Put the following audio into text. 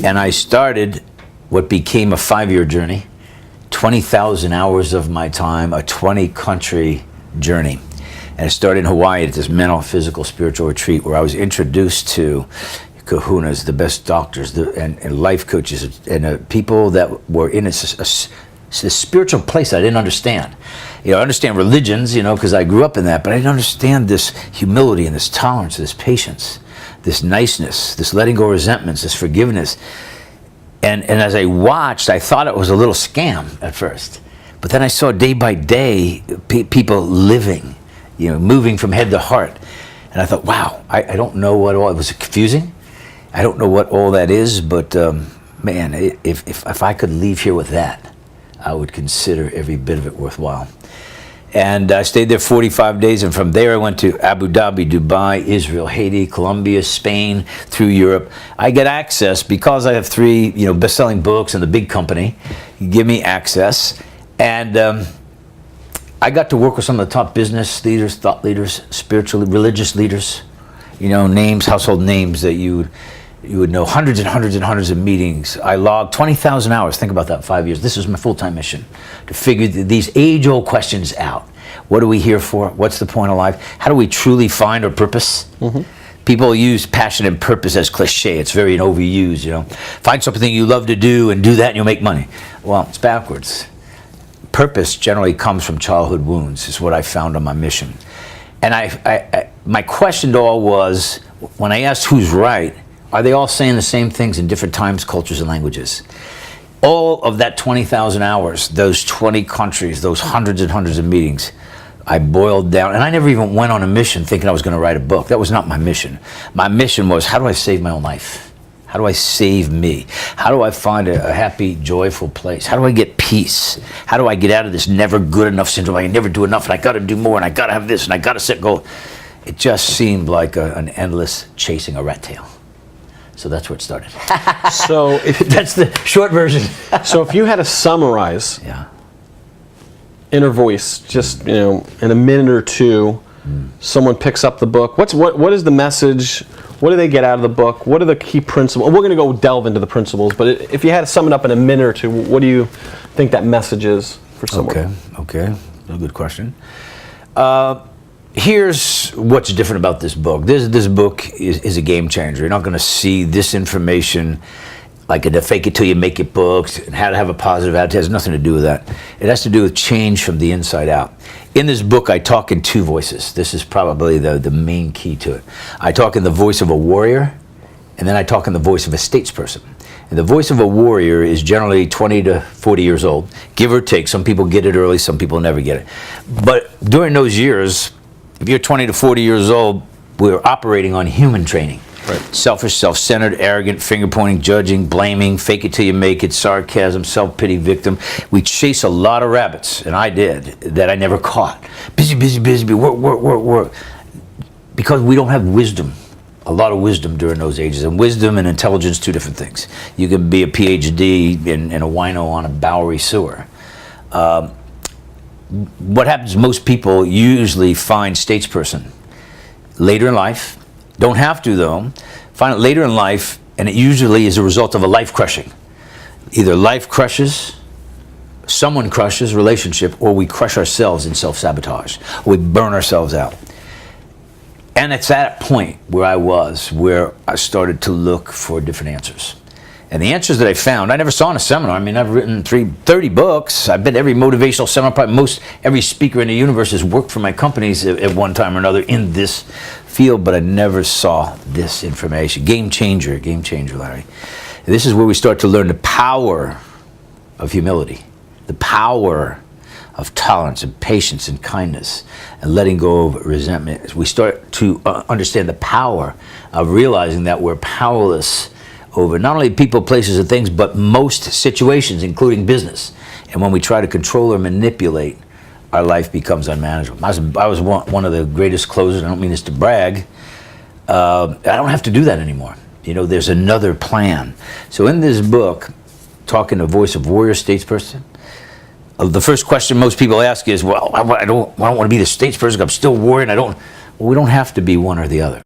And I started what became a 5-year journey, 20,000 hours of my time, a 20-country journey. And it started in Hawaii at this mental, physical, spiritual retreat where I was introduced to kahunas, the best doctors and life coaches, and people that were in this spiritual place I didn't understand. I understand religions, because I grew up in that, but I didn't understand this humility and this tolerance, this patience, this niceness, this letting go of resentments, this forgiveness. And as I watched, I thought it was a little scam at first. But then I saw day by day people living, moving from head to heart. And I thought, wow, I don't know what all, it was confusing. I don't know what all that is, but man, if I could leave here with that, I would consider every bit of it worthwhile. And I stayed there 45 days, and from there I went to Abu Dhabi, Dubai, Israel, Haiti, Colombia, Spain, through Europe. I get access because I have 3, best-selling books and the big company give me access. And I got to work with some of the top business leaders, thought leaders, spiritual, religious leaders, names, household names that you would know, hundreds and hundreds and hundreds of meetings. I logged 20,000 hours. Think about that, 5 years. This was my full-time mission, to figure these age-old questions out. What are we here for? What's the point of life? How do we truly find our purpose? Mm-hmm. People use passion and purpose as cliche. It's very overused, Find something you love to do and do that and you'll make money. Well, it's backwards. Purpose generally comes from childhood wounds, is what I found on my mission. And my question to all was, when I asked who's right, are they all saying the same things in different times, cultures, and languages? All of that 20,000 hours, those 20 countries, those hundreds and hundreds of meetings, I boiled down, and I never even went on a mission thinking I was going to write a book. That was not my mission. My mission was, how do I save my own life? How do I save me? How do I find a happy, joyful place? How do I get peace? How do I get out of this never good enough syndrome? I can never do enough, and I got to do more, and I got to have this, and I got to set goals. It just seemed like an endless chasing a rat tail. So that's where it started. So that's the short version. So if you had to summarize Inner Voice, just in a minute or two, someone picks up the book. What is the message? What do they get out of the book? What are the key principles? We're going to go delve into the principles, but if you had to sum it up in a minute or two, what do you think that message is for someone? Okay, a good question. Here's what's different about this book. This book is a game changer. You're not going to see this information like in the fake it till you make it books and how to have a positive attitude. It has nothing to do with that. It has to do with change from the inside out. In this book, I talk in 2 voices. This is probably the main key to it. I talk in the voice of a warrior, and then I talk in the voice of a statesperson. And the voice of a warrior is generally 20 to 40 years old, give or take. Some people get it early, some people never get it. But during those years, if you're 20 to 40 years old, we're operating on human training. Right. Selfish, self-centered, arrogant, finger-pointing, judging, blaming, fake it till you make it, sarcasm, self-pity, victim. We chase a lot of rabbits, and I did, that I never caught. Busy, work. Because we don't have wisdom, a lot of wisdom during those ages. And wisdom and intelligence, 2 different things. You can be a PhD in a wino on a Bowery sewer. What happens, most people usually find statesperson later in life, don't have to though, find it later in life, and it usually is a result of a life crushing. Either life crushes, someone crushes, relationship, or we crush ourselves in self-sabotage, or we burn ourselves out. And it's that point where I started to look for different answers. And the answers that I found, I never saw in a seminar. I mean, I've written 30 books. I've been to every motivational seminar. Probably every speaker in the universe has worked for my companies at one time or another in this field, but I never saw this information. Game changer, Larry. And this is where we start to learn the power of humility, the power of tolerance and patience and kindness and letting go of resentment. We start to understand the power of realizing that we're powerless over not only people, places, and things, but most situations, including business. And when we try to control or manipulate, our life becomes unmanageable. I was one of the greatest closers. I don't mean this to brag. I don't have to do that anymore. There's another plan. So in this book, talking the voice of warrior, statesperson, the first question most people ask is, well, I don't want to be the statesperson. I'm still warrior. We don't have to be one or the other.